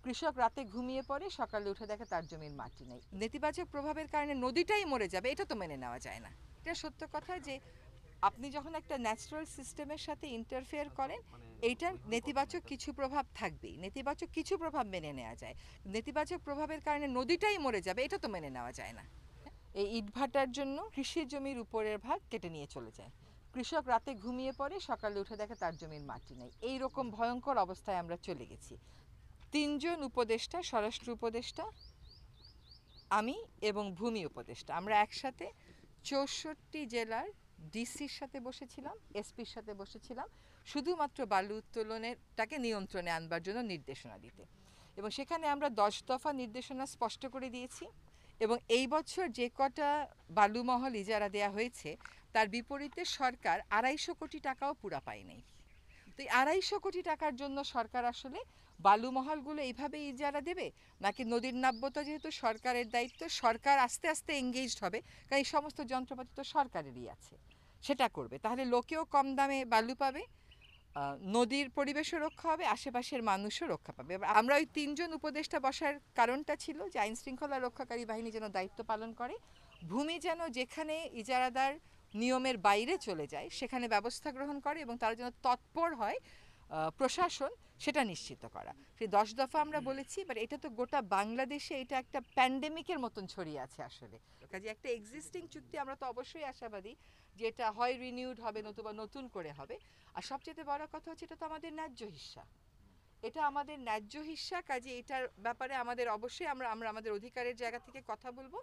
কৃষক রাতে ঘুমিয়ে পড়ে, সকালে উঠে দেখে তার জমির মাটি নেই। নেতিবাচক প্রভাবের কারণে নদীটাই মরে যাবে, এটা তো মেনে নেওয়া যায় না। এটা সত্য কথা যে আপনি যখন একটা ন্যাচারাল সিস্টেমের সাথে ইন্টারফেয়ার করেন, এইটার নেতিবাচক কিছু প্রভাব থাকবেই। নেতিবাচক কিছু প্রভাব মেনে নেওয়া যায়, নেতিবাচক প্রভাবের কারণে নদীটাই মরে যাবে, এটা তো মেনে নেওয়া যায় না। এই ইটভাটার জন্য কৃষি জমির উপরের ভাগ কেটে নিয়ে চলে যায়। কৃষক রাতে ঘুমিয়ে পড়ে, সকালে উঠে দেখে তার জমির মাটি নেই। এইরকম ভয়ঙ্কর অবস্থায় আমরা চলে গেছি। ৩ জন উপদেষ্টা, স্বরাষ্ট্র উপদেষ্টা, আমি এবং ভূমি উপদেষ্টা, আমরা একসাথে ৬৪ জেলার ডিসির সাথে বসেছিলাম, এসপির সাথে বসেছিলাম, শুধুমাত্র বালু উত্তোলনেরটাকে নিয়ন্ত্রণে আনবার জন্য নির্দেশনা দিতে। এবং সেখানে আমরা ১০ দফা নির্দেশনা স্পষ্ট করে দিয়েছি। এবং এই বছর যে কটা বালুমহল ইজারা দেয়া হয়েছে, তার বিপরীতে সরকার ২৫০ কোটি টাকাও পুরা পায়নি। তো এই ২৫০ কোটি টাকার জন্য সরকার আসলে বালুমহলগুলো এইভাবে ইজারা দেবে, নাকি নদীর নাব্যতা যেহেতু সরকারের দায়িত্ব, সরকার আস্তে আস্তে এঙ্গেজড হবে, কারণ এই সমস্ত যন্ত্রপাতি তো সরকারেরই আছে, সেটা করবে। তাহলে লোকেও কম দামে বালু পাবে, নদীর পরিবেশও রক্ষা হবে, আশেপাশের মানুষও রক্ষা পাবে। আমরা ওই ৩ জন উপদেষ্টা বসার কারণটা ছিল যে আইন শৃঙ্খলা রক্ষাকারী বাহিনী যেন দায়িত্ব পালন করে, ভূমি যেন যেখানে ইজারাদার নিয়মের বাইরে চলে যায় সেখানে ব্যবস্থা গ্রহণ করে, এবং তারা যেন তৎপর হয় প্রশাসন, সেটা নিশ্চিত করা। সেই ১০ দফা আমরা বলেছি, বাট এটা তো গোটা বাংলাদেশে এটা একটা প্যান্ডেমিকের মতন ছড়িয়ে আছে আসলে। কাজে একটা এক্সিস্টিং চুক্তি আমরা তো অবশ্যই আশাবাদী যে এটা হয় রিনিউড হবে, নতুবা নতুন করে হবে। আর সবচেয়ে বড় কথা হচ্ছে এটা তো আমাদের ন্যায্য হিস্সা, এটা আমাদের ন্যায্য হিস্সা। কাজে এটার ব্যাপারে আমাদের অবশ্যই আমরা আমাদের অধিকারের জায়গা থেকে কথা বলবো।